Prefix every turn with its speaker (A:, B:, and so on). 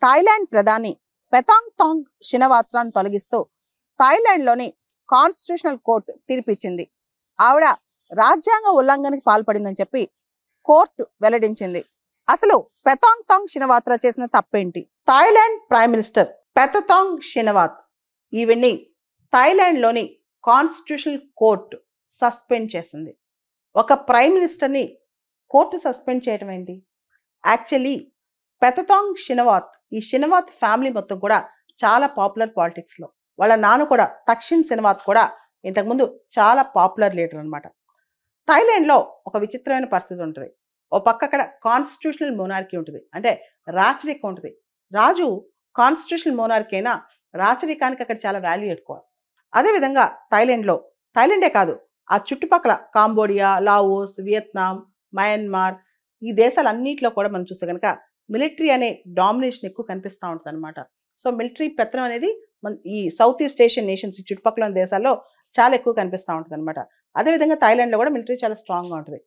A: Thailand ప్రధాని పెతాంగ్తాంగ్ షినవాత్రాను తొలగిస్తూ థాయిలాండ్లోని constitutional court తీర్పిచ్చింది. ఆవిడ రాజ్యాంగ ఉల్లంఘనకి పాల్పడిందని చెప్పి కోర్టు వెల్లడించింది. అసలు పెతాంగ్తాంగ్ షినవాత్రా చేసిన తప్పేంటి? Thailand prime minister Paetongtarn Shinawatra ఈవిడ్ని థాయిలాండ్లోని కాన్స్టిట్యూషనల్ కోర్టు సస్పెండ్ చేసింది. ఒక ప్రైమ్ మినిస్టర్ని కోర్టు సస్పెండ్ చేయడం ఏంటి? యాక్చువల్లీ పెతతాంగ్ షినవాత్, ఈ షినవాత్ ఫ్యామిలీ మొత్తం కూడా చాలా పాపులర్ పాలిటిక్స్లో. వాళ్ళ నాన్న కూడా తక్షిన్ షినవాత్ కూడా ఇంతకుముందు చాలా పాపులర్ లీడర్ అనమాట. థాయిలాండ్లో ఒక విచిత్రమైన పరిస్థితి ఉంటుంది. ఓ పక్క అక్కడ కాన్స్టిట్యూషనల్ మోనార్కీ ఉంటుంది, అంటే రాచరికం ఉంటుంది. రాజు కాన్స్టిట్యూషనల్ మోనార్కీ అయినా రాచరికానికి అక్కడ చాలా వాల్యూ ఎక్కువ. అదేవిధంగా థాయిలాండే కాదు, ఆ చుట్టుపక్కల కాంబోడియా, లావోస్, వియత్నాం, మయన్మార్, ఈ దేశాలన్నింటిలో కూడా మనం చూస్తే కనుక మిలిటరీ అనే డామినేషన్ ఎక్కువ కనిపిస్తూ ఉంటుంది అనమాట. సో మిలిటరీ పెత్తనం అనేది ఈ సౌత్ ఈస్ట్ ఏషియన్ నేషన్స్, ఈ చుట్టుపక్కల దేశాల్లో చాలా ఎక్కువ కనిపిస్తూ ఉంటుంది అనమాట. అదేవిధంగా థాయిలాండ్లో కూడా మిలిటరీ చాలా స్ట్రాంగ్గా ఉంటుంది.